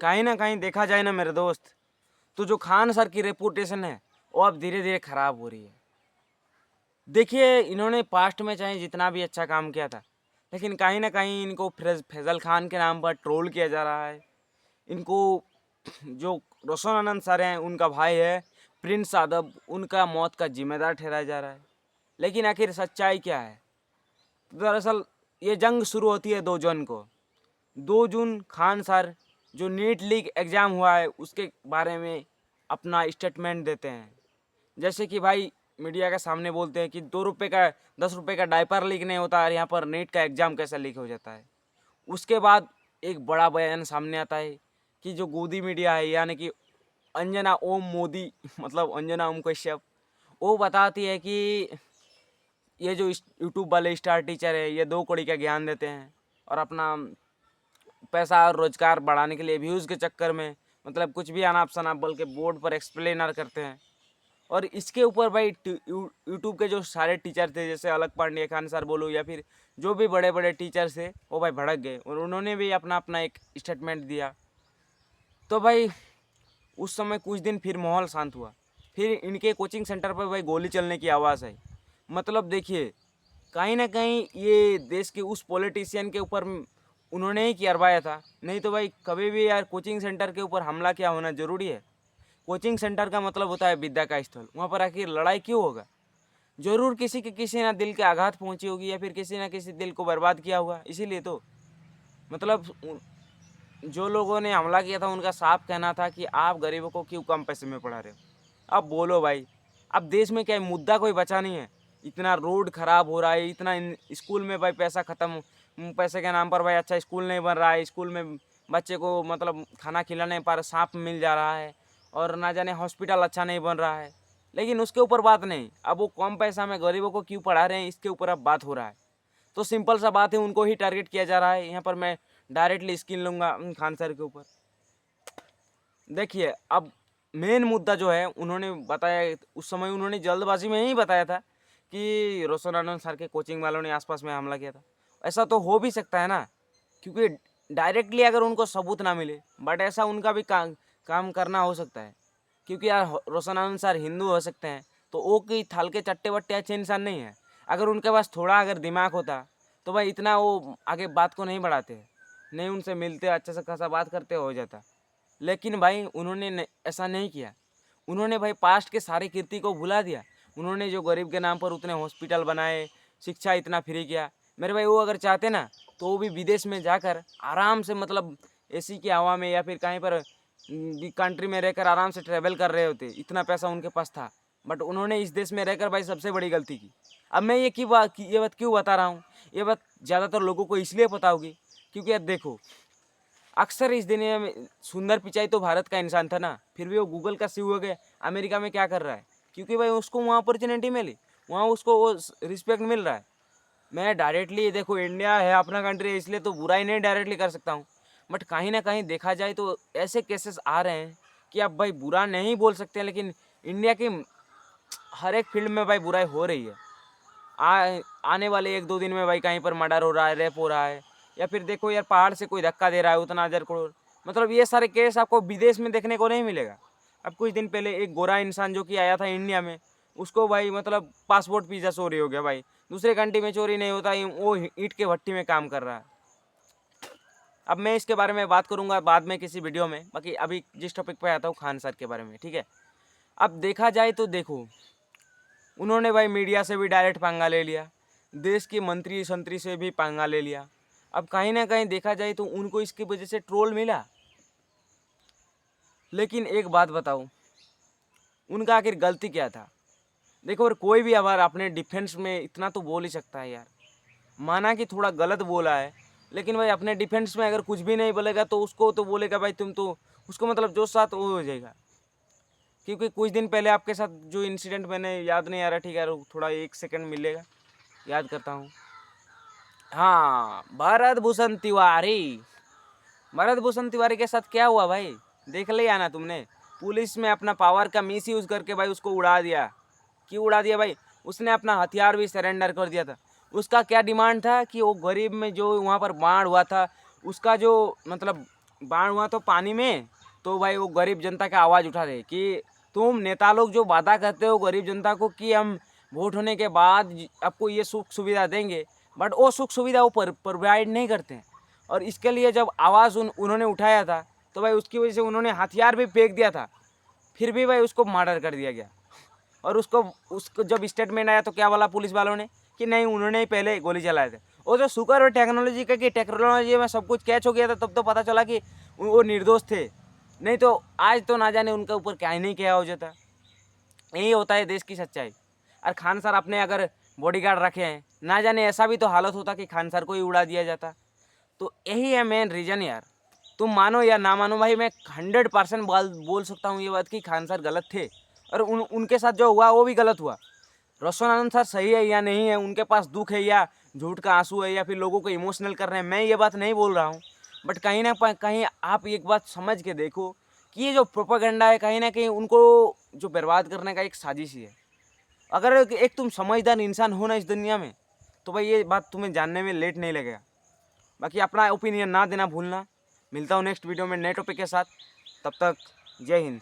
कहीं ना कहीं देखा जाए ना मेरे दोस्त, तो जो खान सर की रेपुटेशन है वो अब धीरे धीरे खराब हो रही है। देखिए, इन्होंने पास्ट में चाहे जितना भी अच्छा काम किया था, लेकिन कहीं ना कहीं इनको फैजल खान के नाम पर ट्रोल किया जा रहा है। इनको जो रोशन आनंद सर हैं, उनका भाई है प्रिंस यादव, उनका मौत का जिम्मेदार ठहराया जा रहा है। लेकिन आखिर सच्चाई क्या है? दरअसल ये जंग शुरू होती है 2 जून को। 2 जून खान सर जो नीट लीग एग्ज़ाम हुआ है उसके बारे में अपना स्टेटमेंट देते हैं। जैसे कि भाई मीडिया के सामने बोलते हैं कि 2 रुपये का 10 रुपये का डायपर लीक नहीं होता और यहाँ पर नीट का एग्ज़ाम कैसे लीक हो जाता है। उसके बाद एक बड़ा बयान सामने आता है कि जो गोदी मीडिया है, यानी कि अंजना ओम मोदी मतलब अंजना ओम कश्यप, वो बताती है कि ये जो यूट्यूब वाले स्टार टीचर है ये 2 कौड़ी का ज्ञान देते हैं और अपना पैसा और रोजगार बढ़ाने के लिए व्यूज़ के चक्कर में मतलब कुछ भी अनाप शनाप बोल के बोर्ड पर एक्सप्लेनर करते हैं। और इसके ऊपर भाई यूट्यूब के जो सारे टीचर थे, जैसे अलग पांडे खान सर बोलो या फिर जो भी बड़े बड़े टीचर्स थे, वो भाई भड़क गए और उन्होंने भी अपना अपना एक स्टेटमेंट दिया। तो भाई उस समय कुछ दिन फिर माहौल शांत हुआ, फिर इनके कोचिंग सेंटर पर भाई गोली चलने की आवाज़ आई। मतलब देखिए, कहीं ना कहीं ये देश के उस पॉलिटिशियन के ऊपर उन्होंने ही करवाया था, नहीं तो भाई कभी भी यार कोचिंग सेंटर के ऊपर हमला क्या होना ज़रूरी है? कोचिंग सेंटर का मतलब होता है विद्या का स्थल, वहाँ पर आखिर लड़ाई क्यों होगा? जरूर किसी के किसी ना दिल के आघात पहुंची होगी या फिर किसी ना किसी दिल को बर्बाद किया होगा, इसीलिए तो मतलब जो लोगों ने हमला किया था उनका साफ कहना था कि आप गरीबों को क्यों कम पैसे में पढ़ा रहे हो। अब बोलो भाई, अब देश में क्या है, मुद्दा कोई बचा नहीं है। इतना रोड खराब हो रहा है, इतना स्कूल में भाई पैसा ख़त्म, पैसे के नाम पर भाई अच्छा स्कूल नहीं बन रहा है, स्कूल में बच्चे को मतलब खाना खिलाने पर सांप मिल जा रहा है और ना जाने हॉस्पिटल अच्छा नहीं बन रहा है। लेकिन उसके ऊपर बात नहीं, अब वो कम पैसा में गरीबों को क्यों पढ़ा रहे हैं इसके ऊपर अब बात हो रहा है। तो सिंपल सा बात है, उनको ही टारगेट किया जा रहा है। यहाँ पर मैं डायरेक्टली स्किन लूँगा खान सर के ऊपर। देखिए, अब मेन मुद्दा जो है उन्होंने बताया, उस समय उन्होंने जल्दबाजी में ही बताया था कि रोशन आनंद सर के कोचिंग वालों ने आसपास में हमला किया था। ऐसा तो हो भी सकता है ना, क्योंकि डायरेक्टली अगर उनको सबूत ना मिले, बट ऐसा उनका भी काम करना हो सकता है। क्योंकि यार रोशन आनंद सर हिंदू हो सकते हैं, तो वो की थाल के चट्टे वट्टे अच्छे इंसान नहीं है। अगर उनके पास थोड़ा अगर दिमाग होता तो भाई इतना वो आगे बात को नहीं बढ़ाते, नहीं उनसे मिलते अच्छे से खासा बात करते हो जाता। लेकिन भाई उन्होंने ऐसा नहीं किया। उन्होंने भाई पास्ट के सारे कीर्ति को भुला दिया। उन्होंने जो गरीब के नाम पर उतने हॉस्पिटल बनाए, शिक्षा इतना फ्री किया, मेरे भाई वो अगर चाहते ना तो वो भी विदेश में जाकर आराम से मतलब एसी की हवा में या फिर कहीं पर कंट्री में रहकर आराम से ट्रैवल कर रहे होते। इतना पैसा उनके पास था, बट उन्होंने इस देश में रहकर भाई सबसे बड़ी गलती की। अब मैं ये बात क्यों बता रहा हूँ, ये बात ज़्यादातर लोगों को इसलिए पता होगी क्योंकि यार देखो, अक्सर इस दुनिया में सुंदर पिचाई तो भारत का इंसान था ना, फिर भी वो गूगल का सीईओ हो गया। अमेरिका में क्या कर रहा है? क्योंकि भाई उसको वहाँ अपॉर्चुनिटी मिली, वहाँ उसको वो रिस्पेक्ट मिल रहा है। मैं डायरेक्टली देखो, इंडिया है अपना कंट्री है, इसलिए तो बुराई नहीं डायरेक्टली कर सकता हूँ। बट कहीं ना कहीं देखा जाए तो ऐसे केसेस आ रहे हैं कि अब भाई बुरा नहीं बोल सकते हैं, लेकिन इंडिया की हर एक फील्ड में भाई बुराई हो रही है। आने वाले 1-2 दिन में भाई कहीं पर मर्डर हो रहा है, रेप हो रहा है, या फिर देखो यार पहाड़ से कोई धक्का दे रहा है उतना 1000 करोड़। मतलब ये सारे केस आपको विदेश में देखने को नहीं मिलेगा। अब कुछ दिन पहले एक गोरा इंसान जो कि आया था इंडिया में, उसको भाई मतलब पासपोर्ट वीज़ा चोरी हो गया भाई। दूसरे कंट्री में चोरी नहीं होता, वो ईंट के भट्टी में काम कर रहा है। अब मैं इसके बारे में बात करूंगा बाद में किसी वीडियो में, बाकी अभी जिस टॉपिक पे आता हूँ खान सर के बारे में, ठीक है। अब देखा जाए तो देखो, उन्होंने भाई मीडिया से भी डायरेक्ट पंगा ले लिया, देश के मंत्री संतरी से भी पंगा ले लिया। अब कहीं ना कहीं देखा जाए तो उनको इसकी वजह से ट्रोल मिला। लेकिन एक बात बताऊं, उनका आखिर गलती क्या था? देखो, और कोई भी अगर अपने डिफेंस में इतना तो बोल ही सकता है यार। माना कि थोड़ा गलत बोला है, लेकिन भाई अपने डिफेंस में अगर कुछ भी नहीं बोलेगा तो उसको तो बोलेगा भाई तुम तो, उसको मतलब जो साथ वो हो जाएगा। क्योंकि कुछ दिन पहले आपके साथ जो इंसिडेंट, मैंने याद नहीं आ रहा, ठीक है थोड़ा 1 सेकंड मिलेगा, याद करता हूँ। हाँ, भरत भूषण तिवारी के साथ क्या हुआ भाई? देख लिया ना तुमने? पुलिस में अपना पावर का मिस यूज़ करके भाई उसको उड़ा दिया। क्यों उड़ा दिया भाई? उसने अपना हथियार भी सरेंडर कर दिया था। उसका क्या डिमांड था कि वो गरीब में जो वहाँ पर बाढ़ हुआ था, उसका जो मतलब बाढ़ हुआ तो पानी में, तो भाई वो गरीब जनता का आवाज़ उठा रहे कि तुम नेता लोग जो वादा करते हो गरीब जनता को कि हम वोट होने के बाद आपको ये सुख सुविधा देंगे, बट वो सुख सुविधा वो प्रोवाइड नहीं करते हैं। और इसके लिए जब आवाज़ उन्होंने उठाया था तो भाई उसकी वजह से उन्होंने हथियार भी फेंक दिया था, फिर भी भाई उसको मर्डर कर दिया गया। और उसको जब स्टेटमेंट आया तो क्या बोला पुलिस वालों ने कि नहीं उन्होंने ही पहले गोली चलाए थे। वो जो शुक्र और टेक्नोलॉजी का कि टेक्नोलॉजी में सब कुछ कैच हो गया था, तब तो पता चला कि वो निर्दोष थे, नहीं तो आज तो ना जाने उनके ऊपर क्या ही नहीं किया हो जाता। यही होता है देश की सच्चाई। और खान सर अपने अगर बॉडीगार्ड रखे हैं, ना जाने ऐसा भी तो हालत होता कि खान सर को ही उड़ा दिया जाता। तो यही है मेन रीज़न यार। तुम मानो या ना मानो भाई, मैं 100% बोल सकता हूँ ये बात कि खान सर गलत थे, और उनके साथ जो हुआ वो भी गलत हुआ। रोशन आनंद सर सही है या नहीं है, उनके पास दुख है या झूठ का आंसू है या फिर लोगों को इमोशनल कर रहे हैं, मैं ये बात नहीं बोल रहा हूँ। बट कहीं ना कहीं आप एक बात समझ के देखो कि ये जो प्रोपेगेंडा है कहीं ना कहीं उनको जो बर्बाद करने का एक साजिश ही है। अगर एक तुम समझदार इंसान हो ना इस दुनिया में, तो भाई ये बात तुम्हें जानने में लेट नहीं लगेगा। बाकी अपना ओपिनियन ना देना भूलना। मिलता हूँ नेक्स्ट वीडियो में नए टॉपिक के साथ, तब तक जय हिंद।